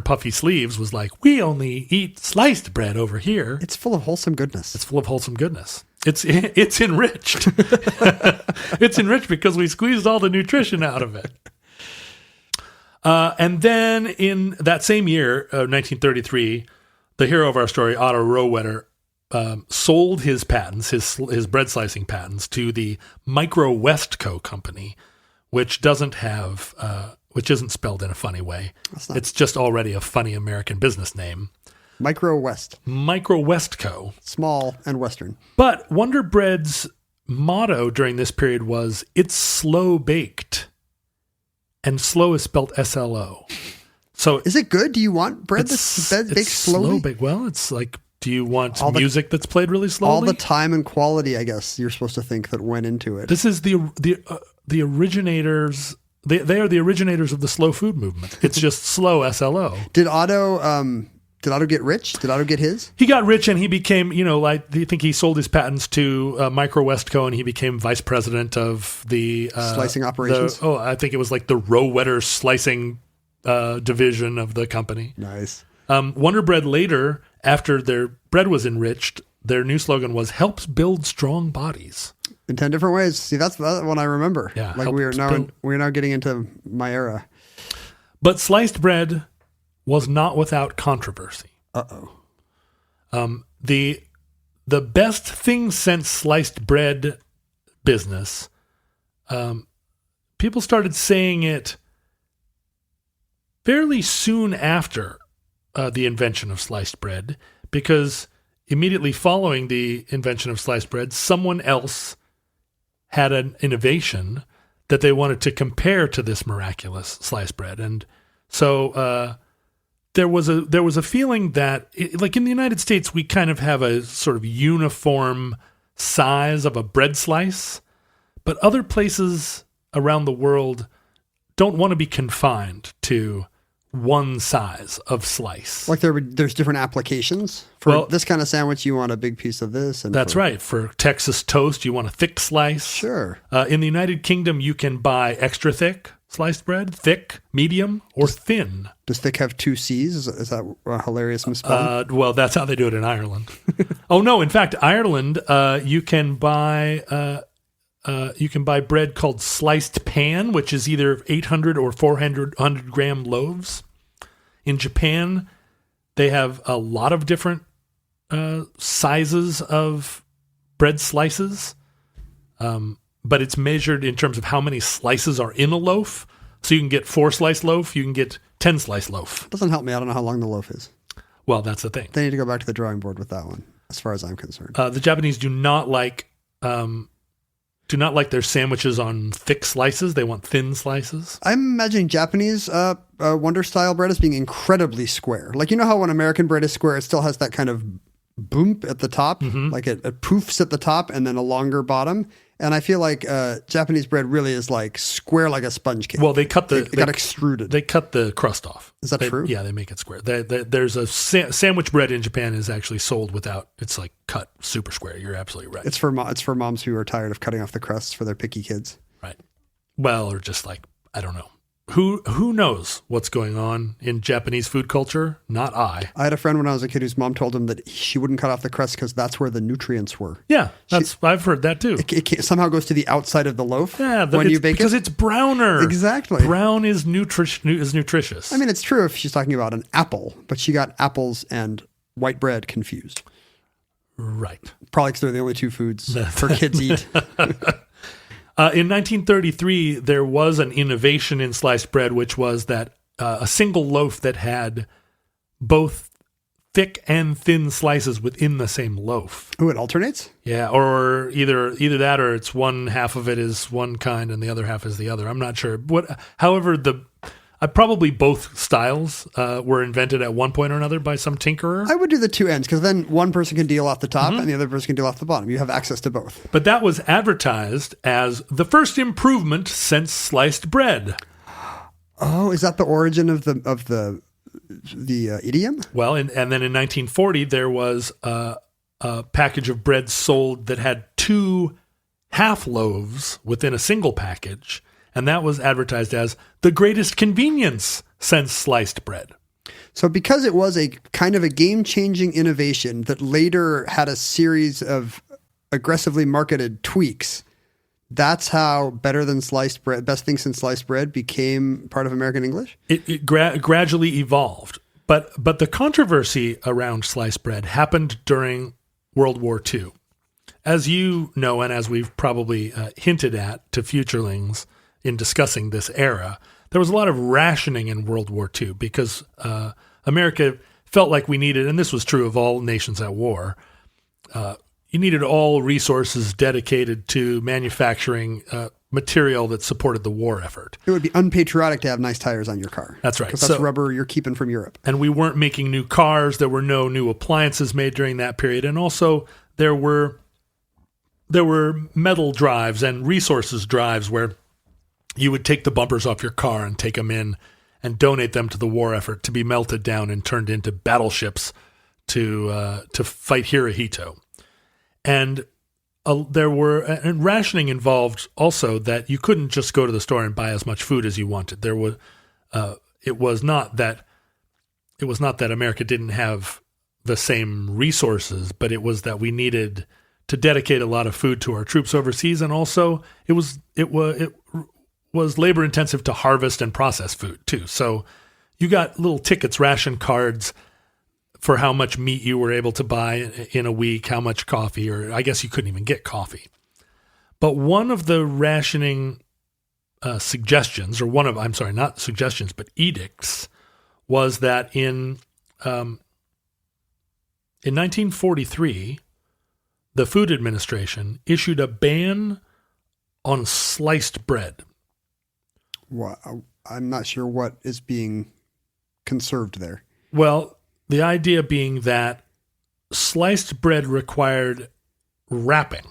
puffy sleeves was like, we only eat sliced bread over here. It's full of wholesome goodness. It's enriched. It's enriched because we squeezed all the nutrition out of it. And then in that same year, 1933, the hero of our story, Otto Rohwedder, sold his patents, his bread slicing patents, to the Micro Westco company, which isn't spelled in a funny way. It's just already a funny American business name. Micro Westco. Small and Western. But Wonder Bread's motto during this period was, it's slow baked. And slow is spelled SLO. So is it good? Do you want bread that's baked slowly? Slow baked. Well, it's like, do you want music that's played really slowly? All the time and quality, I guess, you're supposed to think that went into it. This is the originators. They are the originators of the slow food movement. It's just slow SLO. Did Otto get rich? Did Otto get his? He got rich and he became, I think he sold his patents to Micro Westco and he became vice president of the slicing operations. I think it was like the Rohwedder slicing division of the company. Nice. Wonder Bread later, after their bread was enriched, their new slogan was "Helps build strong bodies." In 10 different ways. See, that's the one I remember. Yeah, like we're now getting into my era. But sliced bread was not without controversy. The best thing since sliced bread business, people started saying it fairly soon after the invention of sliced bread, because immediately following the invention of sliced bread, someone else had an innovation that they wanted to compare to this miraculous sliced bread. And so there was a feeling that, like in the United States, we kind of have a sort of uniform size of a bread slice, but other places around the world don't want to be confined to one size of slice. Like there's different applications. For this kind of sandwich, you want a big piece of this. And that's right. For Texas toast, you want a thick slice. Sure. In the United Kingdom, you can buy extra thick sliced bread, thick, medium, or thin. Does thick have two C's? Is that a hilarious misspelling? Well, that's how they do it in Ireland. Oh, no. In fact, Ireland, you can buy bread called sliced pan, which is either 800 or 400 gram loaves. In Japan, they have a lot of different sizes of bread slices, but it's measured in terms of how many slices are in a loaf. So you can get 4-slice loaf, you can get 10-slice loaf. Doesn't help me. I don't know how long the loaf is. Well, that's the thing. They need to go back to the drawing board with that one, as far as I'm concerned. The Japanese do not like their sandwiches on thick slices. They want thin slices. I'm imagining Japanese Wonder style bread as being incredibly square. Like, you know how when American bread is square, it still has that kind of boom at the top, like it poofs at the top and then a longer bottom. And I feel like Japanese bread really is like square like a sponge cake. Well, they cut it got extruded. They cut the crust off. Is that true? Yeah, they make it square. There's a sandwich bread in Japan is actually sold without. It's like cut super square. You're absolutely right. It's for moms who are tired of cutting off the crusts for their picky kids. Right. Well, or just like, I don't know. Who knows what's going on in Japanese food culture? Not I. I had a friend when I was a kid whose mom told him that she wouldn't cut off the crust because that's where the nutrients were. Yeah, I've heard that too. It somehow goes to the outside of the loaf when you bake it. Because it's browner. Exactly. Brown is nutritious. I mean, it's true if she's talking about an apple, but she got apples and white bread confused. Right. Probably because they're the only two foods for kids eat. In 1933, there was an innovation in sliced bread, which was that a single loaf that had both thick and thin slices within the same loaf. Oh, it alternates? Yeah, or either that, or it's one half of it is one kind and the other half is the other. I'm not sure. However, probably both styles were invented at one point or another by some tinkerer. I would do the two ends, because then one person can deal off the top and the other person can deal off the bottom. You have access to both. But that was advertised as the first improvement since sliced bread. Oh, is that the origin of the idiom? Well, and then in 1940, there was a package of bread sold that had 2 half loaves within a single package, and that was advertised as the greatest convenience since sliced bread. So because it was a kind of a game-changing innovation that later had a series of aggressively marketed tweaks, that's how better than sliced bread, best thing since sliced bread became part of American English? It gradually evolved. But the controversy around sliced bread happened during World War II. As you know, and as we've probably hinted at to futurelings in discussing this era, there was a lot of rationing in World War II because America felt like we needed, and this was true of all nations at war, you needed all resources dedicated to manufacturing material that supported the war effort. It would be unpatriotic to have nice tires on your car. That's right. Because that's rubber you're keeping from Europe. And we weren't making new cars. There were no new appliances made during that period. And also there were metal drives and resources drives where you would take the bumpers off your car and take them in and donate them to the war effort to be melted down and turned into battleships to fight Hirohito. And rationing involved also that you couldn't just go to the store and buy as much food as you wanted. There was it was not that America didn't have the same resources, but it was that we needed to dedicate a lot of food to our troops overseas, and also it was labor intensive to harvest and process food too. So you got little tickets, ration cards for how much meat you were able to buy in a week, how much coffee, or I guess you couldn't even get coffee. But one of the rationing suggestions, or not suggestions, but edicts, was that in 1943, the Food Administration issued a ban on sliced bread. Well, I'm not sure what is being conserved there. Well, the idea being that sliced bread required wrapping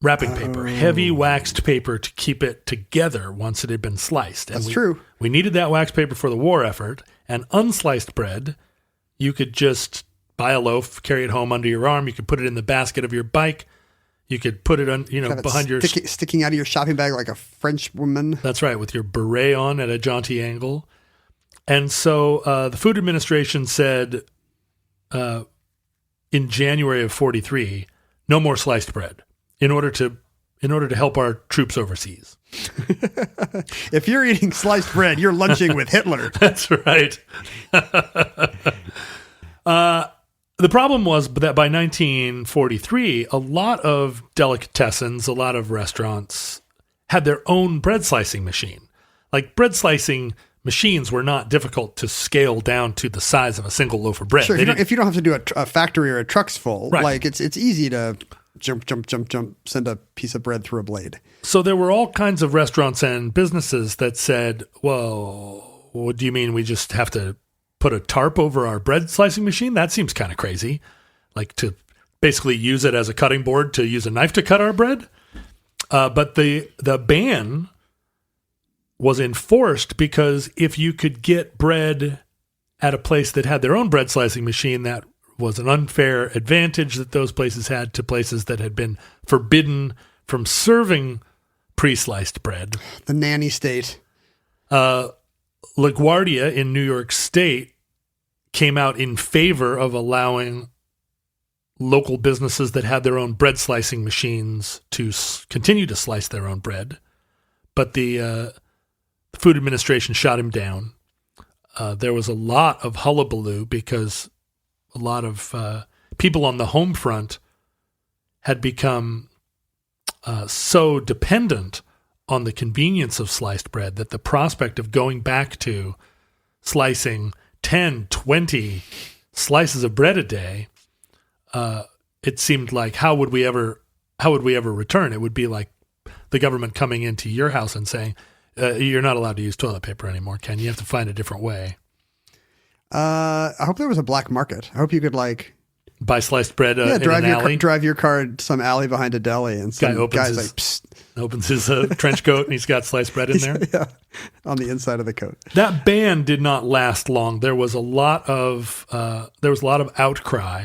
paper, heavy waxed paper to keep it together once it had been sliced. And That's true. We needed that waxed paper for the war effort, and unsliced bread, you could just buy a loaf, carry it home under your arm. You could put it in the basket of your bike. You could put it on, behind your sticking out of your shopping bag like a French woman. That's right, with your beret on at a jaunty angle. And so the Food Administration said in January of 43, no more sliced bread in order to help our troops overseas. If you're eating sliced bread, you're lunching with Hitler. That's right. The problem was that by 1943, a lot of delicatessens, a lot of restaurants had their own bread slicing machine. Like bread slicing machines were not difficult to scale down to the size of a single loaf of bread. Sure, if you don't have to do a factory or a truck's full, right. Like it's easy to jump, send a piece of bread through a blade. So there were all kinds of restaurants and businesses that said, well, what do you mean we just have to put a tarp over our bread slicing machine? That seems kind of crazy. Like to basically use it as a cutting board to use a knife to cut our bread. But the ban was enforced because if you could get bread at a place that had their own bread slicing machine, that was an unfair advantage that those places had to places that had been forbidden from serving pre-sliced bread. The nanny state. LaGuardia in New York State came out in favor of allowing local businesses that had their own bread slicing machines to continue to slice their own bread. But the Food Administration shot him down. There was a lot of hullabaloo because a lot of people on the home front had become so dependent on the convenience of sliced bread that the prospect of going back to slicing 10, 20 slices of bread a day, it seemed like how would we ever return? It would be like the government coming into your house and saying, you're not allowed to use toilet paper anymore, Ken. You have to find a different way. I hope there was a black market. I hope you could buy sliced bread in an alley. Drive your car to some alley behind a deli, and some guy's opens his trench coat and he's got sliced bread in there. Yeah, on the inside of the coat. That ban did not last long. There was a lot of outcry.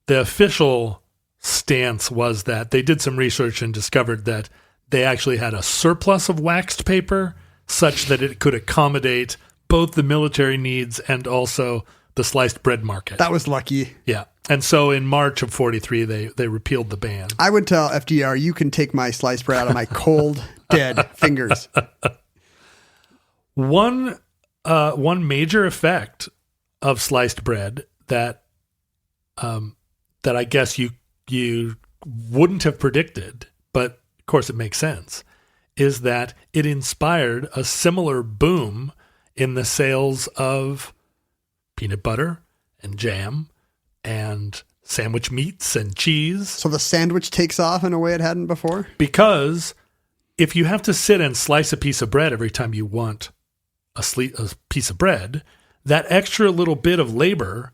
The official stance was that they did some research and discovered that they actually had a surplus of waxed paper such that it could accommodate both the military needs and also the sliced bread market. That was lucky. Yeah. And so in March of 43, they repealed the ban. I would tell FDR, you can take my sliced bread out of my cold, dead fingers. One major effect of sliced bread that I guess you wouldn't have predicted, but of course it makes sense, is that it inspired a similar boom in the sales of peanut butter and jam and sandwich meats and cheese. So the sandwich takes off in a way it hadn't before? Because if you have to sit and slice a piece of bread every time you want a piece of bread, that extra little bit of labor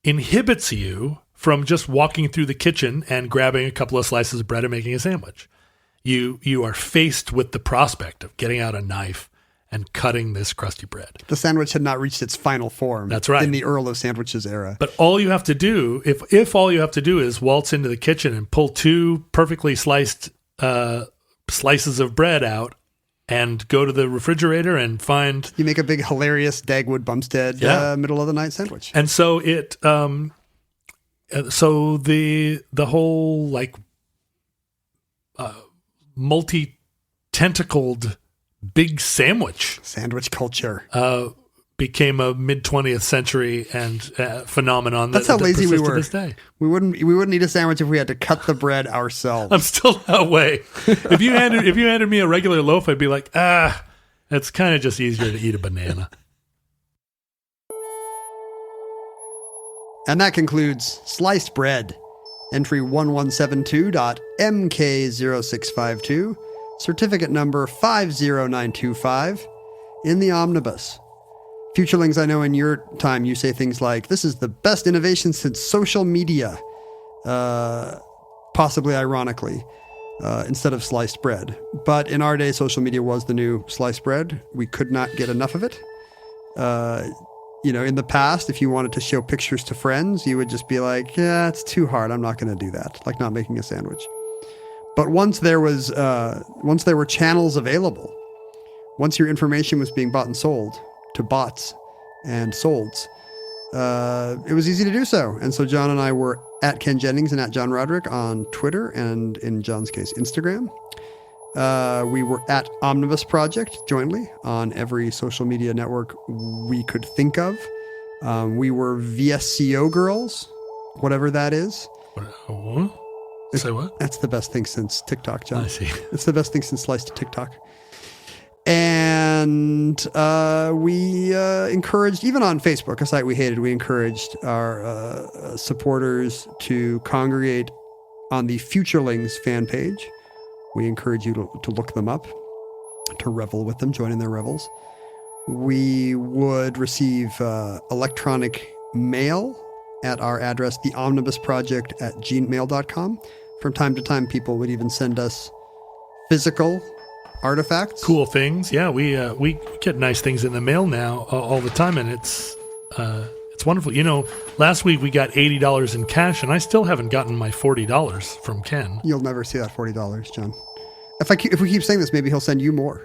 inhibits you from just walking through the kitchen and grabbing a couple of slices of bread and making a sandwich. You are faced with the prospect of getting out a knife and cutting this crusty bread. The sandwich had not reached its final form. That's right. In the Earl of Sandwiches era. But all you have to do, if all you have to do is waltz into the kitchen and pull two perfectly sliced slices of bread out and go to the refrigerator and find... You make a big, hilarious Dagwood Bumstead middle of the night sandwich. And so it... so the whole multi-tentacled big sandwich culture became a mid-20th century and phenomenon. That's how lazy we were. To this day. We wouldn't eat a sandwich if we had to cut the bread ourselves. I'm still that way. If you handed me a regular loaf, I'd be like, it's kind of just easier to eat a banana. And that concludes Sliced Bread, entry 1172.MK0652, certificate number 50925, in the omnibus. Futurelings, I know in your time you say things like, this is the best innovation since social media, possibly ironically, instead of sliced bread. But in our day, social media was the new sliced bread. We could not get enough of it. In the past, if you wanted to show pictures to friends, you would just be like, yeah, it's too hard. I'm not going to do that. Like not making a sandwich. But once there were channels available, once your information was being bought and sold to bots and solds, it was easy to do so. And so John and I were at Ken Jennings and at John Roderick on Twitter and, in John's case, Instagram. We were at Omnibus Project jointly on every social media network we could think of. We were VSCO girls, whatever that is. What? Say what? That's the best thing since TikTok, John. I see. It's the best thing since sliced TikTok. And we encouraged, even on Facebook, a site we hated, we encouraged our supporters to congregate on the Futurelings fan page. We encourage you to look them up, to revel with them, join in their revels. We would receive electronic mail at our address, theomnibusproject@gmail.com. From time to time, people would even send us physical artifacts. Cool things. Yeah, we get nice things in the mail now all the time, and it's wonderful. Last week we got $80 in cash, and I still haven't gotten my $40 from Ken. You'll never see that $40, John. If we keep saying this, maybe he'll send you more.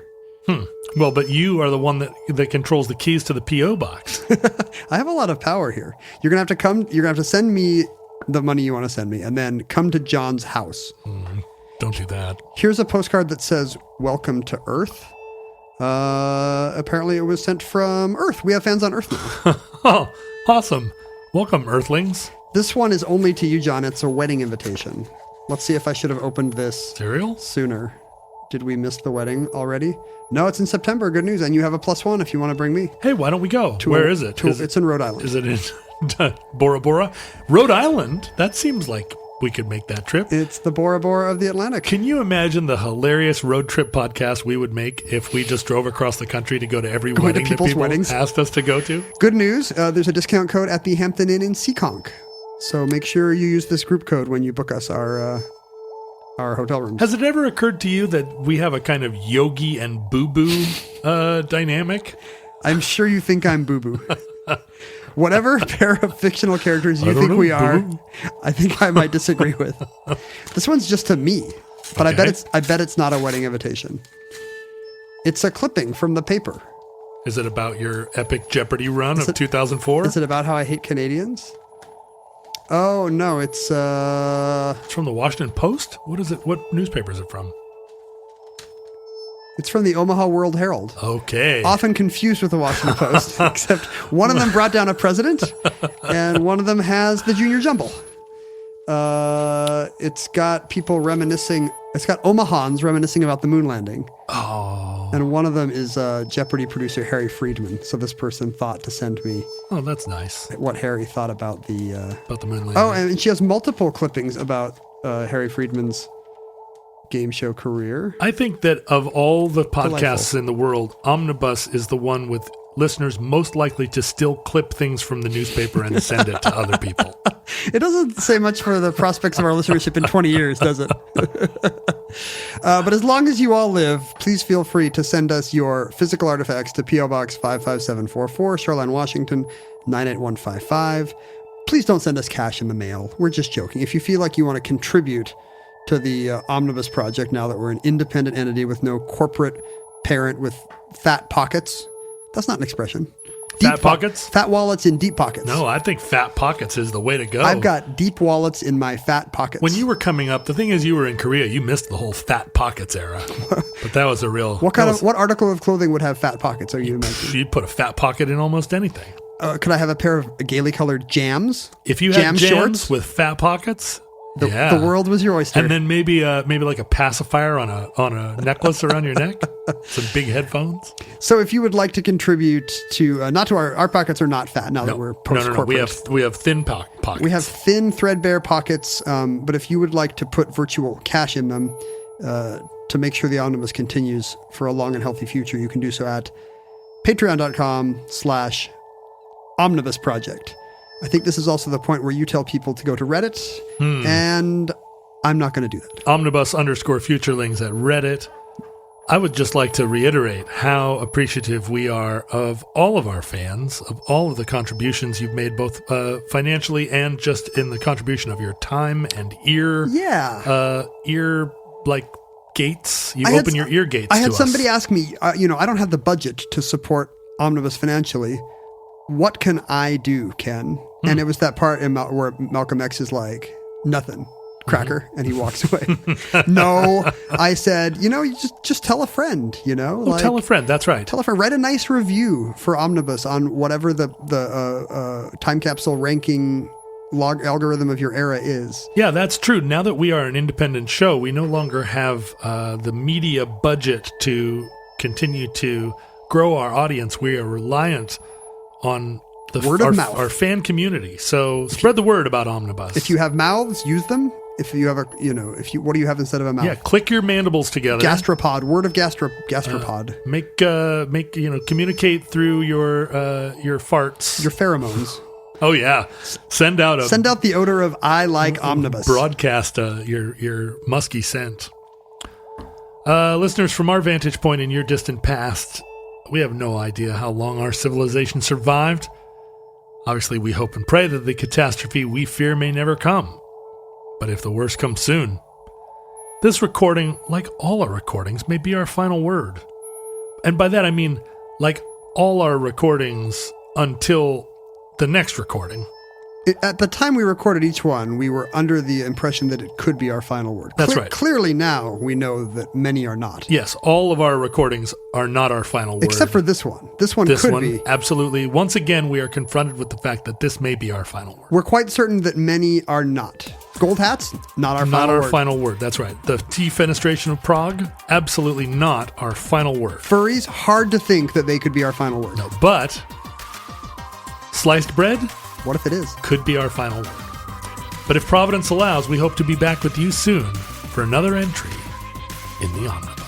Well, but you are the one that controls the keys to the P.O. box. I have a lot of power here. You're gonna have to send me the money you want to send me, and then come to John's house. Don't do that. Here's a postcard that says, "Welcome to Earth." Apparently it was sent from Earth. We have fans on Earth now. Oh, awesome. Welcome, Earthlings. This one is only to you, John. It's a wedding invitation. Let's see if I should have opened this Cereal? sooner. Did we miss the wedding already? No, it's in September. Good news. And you have a +1 if you want to bring me. Hey, why don't we go? Where is it? It's in Rhode Island. Is it in Bora Bora? Rhode Island? That seems like we could make that trip. It's the Bora Bora of the Atlantic. Can you imagine the hilarious road trip podcast we would make if we just drove across the country to go to every wedding that people's people weddings. asked us to go to? Good news. There's a discount code at the Hampton Inn in Seekonk. So make sure you use this group code when you book us our hotel rooms. Has it ever occurred to you that we have a kind of Yogi and Boo Boo dynamic? I'm sure you think I'm Boo Boo. Whatever pair of fictional characters you think we are, I think I might disagree with. This one's just to me, but Okay. I bet it's not a wedding invitation. It's a clipping from the paper. Is it about your epic Jeopardy run of 2004? Is it about how I hate Canadians? Oh no, it's It's from the Washington Post? What is it? What newspaper is it from? it's from the Omaha World Herald. Okay. Often confused with the Washington Post, except one of them brought down a president, and one of them has the Junior Jumble. It's got people reminiscing. It's got Omahans reminiscing about the moon landing. Oh. And one of them is Jeopardy producer Harry Friedman. So this person thought to send me Oh, that's nice. what Harry thought about the. About the moon landing. Oh, and she has multiple clippings about Harry Friedman's game show career. I think that of all the podcasts Delightful. in the world, Omnibus is the one with listeners most likely to still clip things from the newspaper and send it to other people. It doesn't say much for the prospects of our listenership in 20 years, does it? But as long as you all live, please feel free to send us your physical artifacts to P.O. Box 55744, Shoreline, Washington, 98155. Please don't send us cash in the mail. We're just joking. If you feel like you want to contribute to the Omnibus project now that we're an independent entity with no corporate parent with fat pockets. That's not an expression. Fat pockets? Fat wallets in deep pockets. No, I think fat pockets is the way to go. I've got deep wallets in my fat pockets. When you were coming up, the thing is you were in Korea, you missed the whole fat pockets era. But that was a real... What article of clothing would have fat pockets, are you imagining? You'd put a fat pocket in almost anything. Could I have a pair of gaily colored jams? If you had Jam jams shorts? with fat pockets... The world was your oyster. And then maybe like a pacifier on a necklace around your neck, some big headphones. So if you would like to contribute to not to our pockets are not fat now that we're post corporate. No. We have thin pockets. We have thin threadbare pockets. But if you would like to put virtual cash in them to make sure the Omnibus continues for a long and healthy future, you can do so at patreon.com/Omnibus Project. I think this is also the point where you tell people to go to Reddit, and I'm not going to do that. Omnibus_futurelings at Reddit. I would just like to reiterate how appreciative we are of all of our fans, of all of the contributions you've made, both financially and just in the contribution of your time and ear. Yeah. Ear, like, gates. You open your ear gates to us. I had somebody ask me, I don't have the budget to support Omnibus financially. What can I do, Ken? And it was that part where Malcolm X is like, nothing, cracker, and he walks away. No, I said, you just tell a friend, tell a friend, that's right. Tell a friend, write a nice review for Omnibus on whatever the time capsule ranking log algorithm of your era is. Yeah, that's true. Now that we are an independent show, we no longer have the media budget to continue to grow our audience. We are reliant on the word of mouth, our fan community. So spread the word about Omnibus. If you have mouths, use them. If you have what do you have instead of a mouth? Yeah, click your mandibles together. Gastropod, word of gastropod. Communicate through your farts, your pheromones. Oh yeah, send out the odor of I like Omnibus. Broadcast your musky scent. Listeners, from our vantage point in your distant past, we have no idea how long our civilization survived. Obviously, we hope and pray that the catastrophe we fear may never come. But if the worst comes soon, this recording, like all our recordings, may be our final word. And by that I mean, like all our recordings until the next recording. At the time we recorded each one, we were under the impression that it could be our final word. That's right. Clearly now we know that many are not. Yes, all of our recordings are not our final word. Except for this one. This one could be. Absolutely. Once again, we are confronted with the fact that this may be our final word. We're quite certain that many are not. Gold hats, not our final word. That's right. The tea fenestration of Prague, absolutely not our final word. Furries, hard to think that they could be our final word. No, but sliced bread, What if it is? could be our final word. But if Providence allows, we hope to be back with you soon for another entry in the Omnibus.